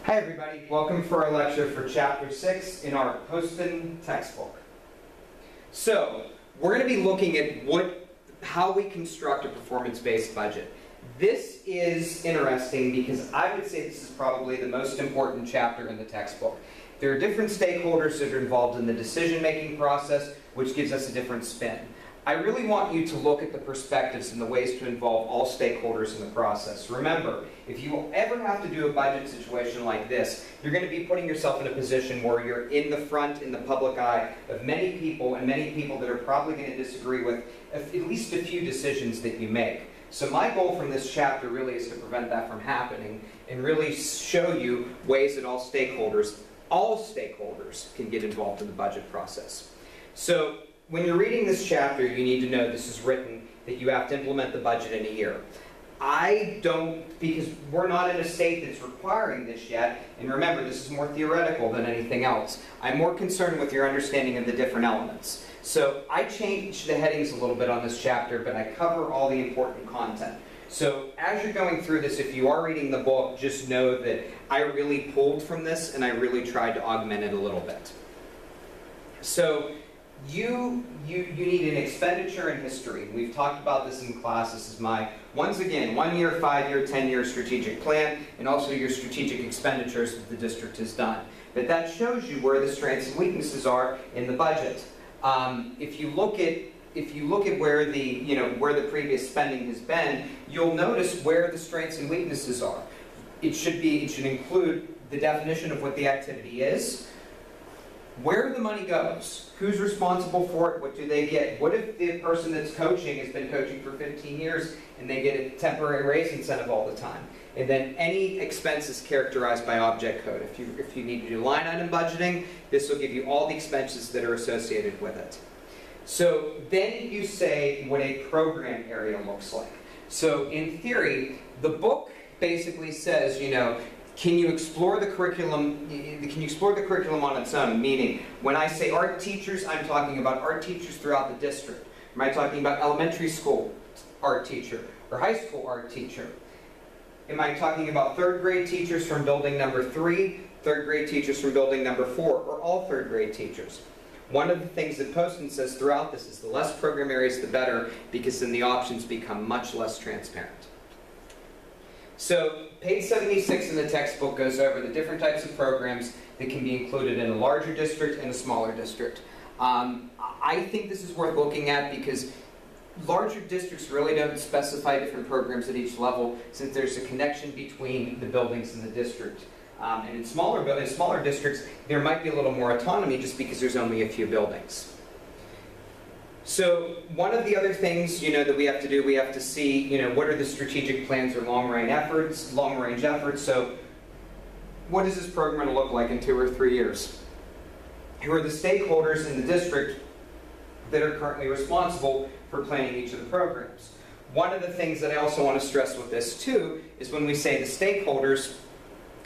Hi everybody, welcome for our lecture for Chapter 6 in our Poston textbook. So, we're going to be looking at how we construct a performance-based budget. This is interesting because I would say this is probably the most important chapter in the textbook. There are different stakeholders that are involved in the decision-making process, which gives us a different spin. I really want you to look at the perspectives and the ways to involve all stakeholders in the process. Remember, if you ever have to do a budget situation like this, you're going to be putting yourself in a position where you're in the front, in the public eye of many people, and many people that are probably going to disagree with at least a few decisions that you make. So my goal from this chapter really is to prevent that from happening and really show you ways that all stakeholders can get involved in the budget process. So, when you're reading this chapter, you need to know this is written that you have to implement the budget in a year. I don't, because we're not in a state that's requiring this yet, and remember, this is more theoretical than anything else. I'm more concerned with your understanding of the different elements. So I changed the headings a little bit on this chapter, but I cover all the important content. So as you're going through this, if you are reading the book, just know that I really pulled from this, and I really tried to augment it a little bit. So, you need an expenditure and history. We've talked about this in class. This is my, once again, 1 year, 5 year, 10-year strategic plan, and also your strategic expenditures that the district has done. But that shows you where the strengths and weaknesses are in the budget. If you look at where the previous spending has been, you'll notice where the strengths and weaknesses are. It should include the definition of what the activity is, where the money goes, who's responsible for it, what do they get? What if the person that's coaching has been coaching for 15 years and they get a temporary raise incentive all the time? And then any expenses characterized by object code. If you need to do line item budgeting, this will give you all the expenses that are associated with it. So then you say what a program area looks like. So in theory, the book basically says, can you explore the curriculum? Can you explore the curriculum on its own? Meaning, when I say art teachers, I'm talking about art teachers throughout the district. Am I talking about elementary school art teacher or high school art teacher? Am I talking about third grade teachers from building number 3, third grade teachers from building number 4, or all third grade teachers? One of the things that Poston says throughout this is the less program areas, the better, because then the options become much less transparent. So, page 76 in the textbook goes over the different types of programs that can be included in a larger district and a smaller district. I think this is worth looking at because larger districts really don't specify different programs at each level since there's a connection between the buildings and the district. And in smaller districts, there might be a little more autonomy just because there's only a few buildings. So one of the other things, that we have to do, we have to see, what are the strategic plans or long-range efforts. So what is this program going to look like in 2 or 3 years? Who are the stakeholders in the district that are currently responsible for planning each of the programs? One of the things that I also want to stress with this too is when we say the stakeholders,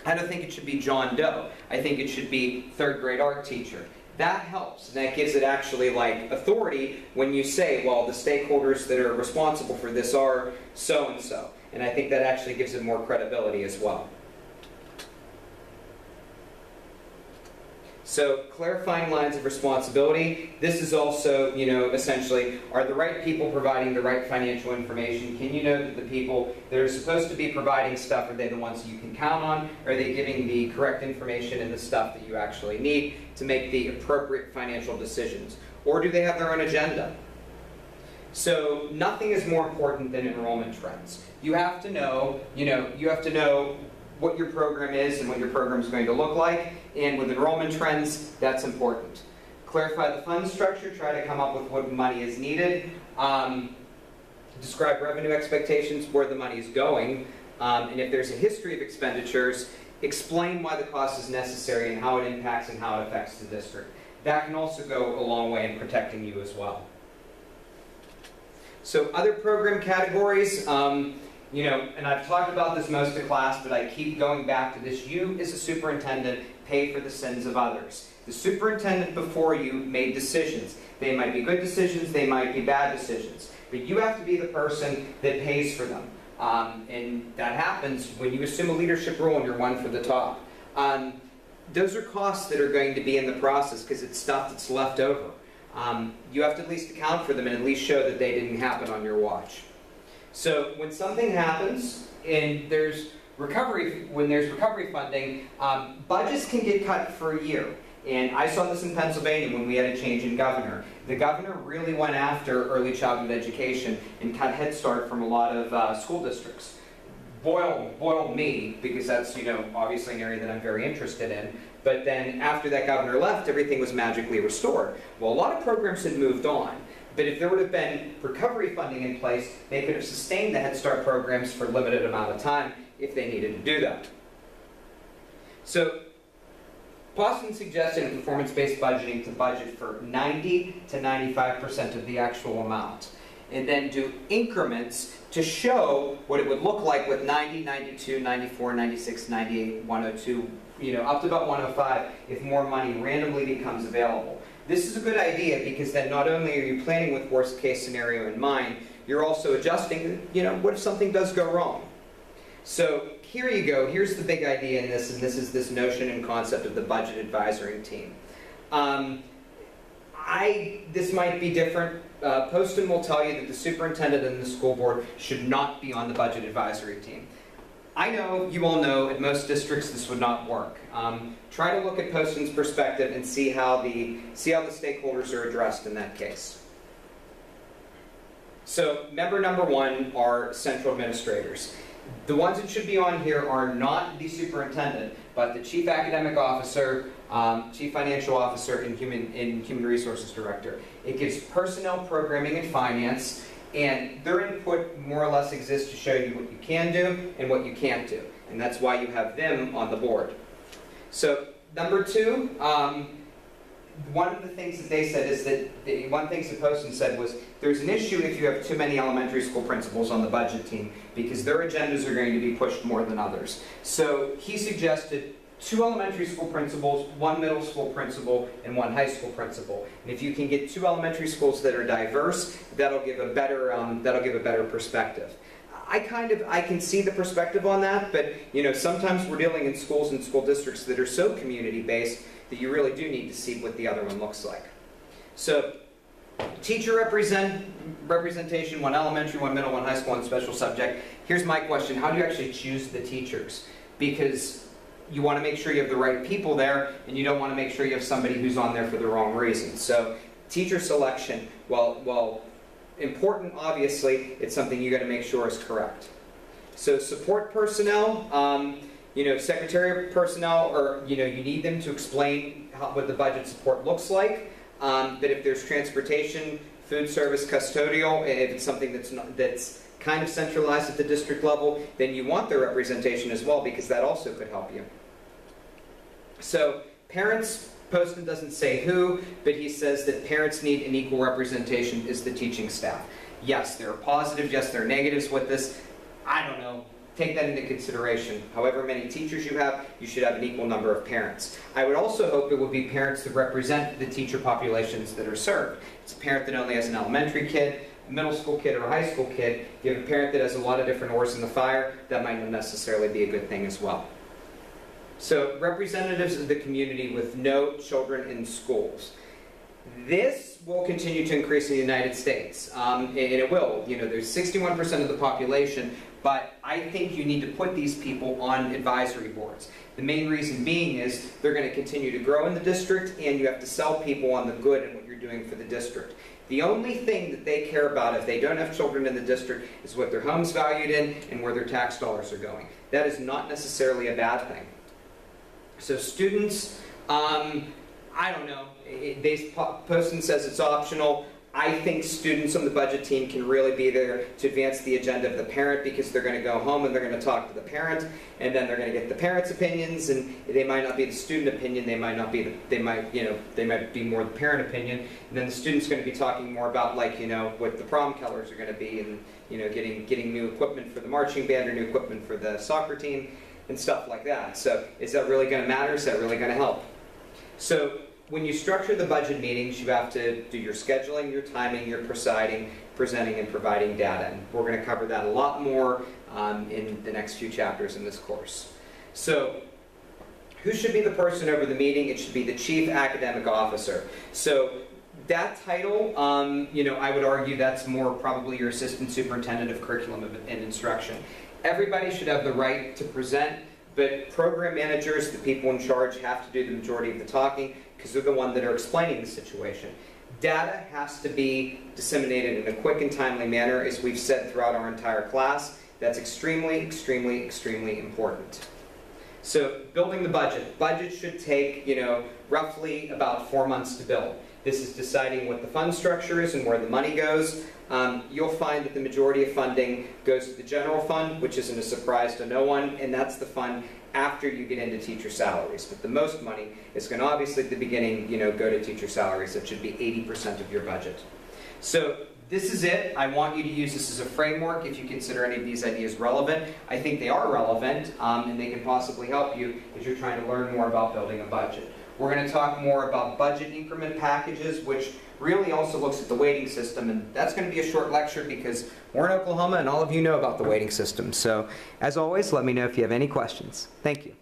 I don't think it should be John Doe. I think it should be third grade art teacher. That helps, and that gives it actually authority when you say, well, the stakeholders that are responsible for this are so-and-so. And I think that actually gives it more credibility as well. So, clarifying lines of responsibility. This is also, essentially, are the right people providing the right financial information? Can you know that the people that are supposed to be providing stuff, are they the ones you can count on? Are they giving the correct information and the stuff that you actually need to make the appropriate financial decisions? Or do they have their own agenda? So, nothing is more important than enrollment trends. You have to know, what your program is and what your program is going to look like. And with enrollment trends, that's important. Clarify the fund structure. Try to come up with what money is needed. Describe revenue expectations, where the money is going. And if there's a history of expenditures, explain why the cost is necessary and how it impacts and how it affects the district. That can also go a long way in protecting you as well. So other program categories. And I've talked about this most of class, but I keep going back to this. You, as a superintendent, pay for the sins of others. The superintendent before you made decisions. They might be good decisions, they might be bad decisions. But you have to be the person that pays for them. And that happens when you assume a leadership role and you're one for the top. those are costs that are going to be in the process because it's stuff that's left over. You have to at least account for them and at least show that they didn't happen on your watch. So when something happens and there's recovery funding, budgets can get cut for a year. And I saw this in Pennsylvania when we had a change in governor. The governor really went after early childhood education and cut Head Start from a lot of school districts. Boiled me, because that's, obviously an area that I'm very interested in. But then after that governor left, everything was magically restored. Well, a lot of programs had moved on. But if there would have been recovery funding in place, they could have sustained the Head Start programs for a limited amount of time if they needed to do that. So Poston suggested in performance-based budgeting to budget for 90 to 95% of the actual amount, and then do increments to show what it would look like with 90, 92, 94, 96, 98, 102, up to about 105 if more money randomly becomes available. This is a good idea because then not only are you planning with worst case scenario in mind, you're also adjusting, what if something does go wrong? So here you go, here's the big idea in this, and this is this notion and concept of the budget advisory team. This might be different. Poston will tell you that the superintendent and the school board should not be on the budget advisory team. I know, you all know, in most districts this would not work. Try to look at Poston's perspective and see how the stakeholders are addressed in that case. So member number one are central administrators. The ones that should be on here are not the superintendent, but the chief academic officer, chief financial officer, and human resources director. It gives personnel, programming, and finance, and their input more or less exists to show you what you can do and what you can't do. And that's why you have them on the board. So number two, one of the things that they said is that, one thing that Poston said was, there's an issue if you have too many elementary school principals on the budget team because their agendas are going to be pushed more than others. So he suggested 2 elementary school principals, 1 middle school principal, and 1 high school principal. And if you can get 2 elementary schools that are diverse, that'll give a better perspective. I can see the perspective on that, but sometimes we're dealing in schools and school districts that are so community-based that you really do need to see what the other one looks like. So, teacher representation, 1 elementary, 1 middle, 1 high school, 1 special subject. Here's my question: how do you actually choose the teachers? Because you want to make sure you have the right people there, and you don't want to make sure you have somebody who's on there for the wrong reasons. So, teacher selection, while important, obviously, it's something you got to make sure is correct. So, support personnel, secretarial personnel, or you need them to explain what the budget support looks like. That if there's transportation, food service, custodial, if it's something that's kind of centralized at the district level, then you want their representation as well, because that also could help you. So parents, Poston doesn't say who, but he says that parents need an equal representation as the teaching staff. Yes, there are positives, yes, there are negatives with this. I don't know. Take that into consideration. However many teachers you have, you should have an equal number of parents. I would also hope it would be parents that represent the teacher populations that are served. It's a parent that only has an elementary kid, a middle school kid, or a high school kid. If you have a parent that has a lot of different oars in the fire, that might not necessarily be a good thing as well. So, representatives of the community with no children in schools. This will continue to increase in the United States, and it will. There's 61% of the population, but I think you need to put these people on advisory boards. The main reason being is they're going to continue to grow in the district, and you have to sell people on the good and what you're doing for the district. The only thing that they care about if they don't have children in the district is what their home's valued in and where their tax dollars are going. That is not necessarily a bad thing. So students, I don't know. Poston says it's optional. I think students on the budget team can really be there to advance the agenda of the parent, because they're going to go home and they're going to talk to the parent, and then they're going to get the parent's opinions, and they might not be the student opinion. They might not be. They might be more the parent opinion, and then the student's going to be talking more about what the prom colors are going to be, and getting new equipment for the marching band or new equipment for the soccer team and stuff like that. So is that really going to matter? Is that really going to help? So when you structure the budget meetings, you have to do your scheduling, your timing, your presiding, presenting, and providing data. And we're going to cover that a lot more in the next few chapters in this course. So who should be the person over the meeting? It should be the Chief Academic Officer. So that title, I would argue that's more probably your Assistant Superintendent of Curriculum and Instruction. Everybody should have the right to present, but program managers, the people in charge, have to do the majority of the talking because they're the ones that are explaining the situation. Data has to be disseminated in a quick and timely manner, as we've said throughout our entire class. That's extremely, extremely, extremely important. So building the budget. Budget should take, roughly about 4 months to build. This is deciding what the fund structure is and where the money goes. You'll find that the majority of funding goes to the general fund, which isn't a surprise to no one, and that's the fund after you get into teacher salaries. But the most money is going to obviously at the beginning, go to teacher salaries. That should be 80% of your budget. So this is it. I want you to use this as a framework if you consider any of these ideas relevant. I think they are relevant, and they can possibly help you as you're trying to learn more about building a budget. We're going to talk more about budget increment packages, which really also looks at the weighting system, and that's going to be a short lecture because we're in Oklahoma and all of you know about the weighting system. So, as always, let me know if you have any questions. Thank you.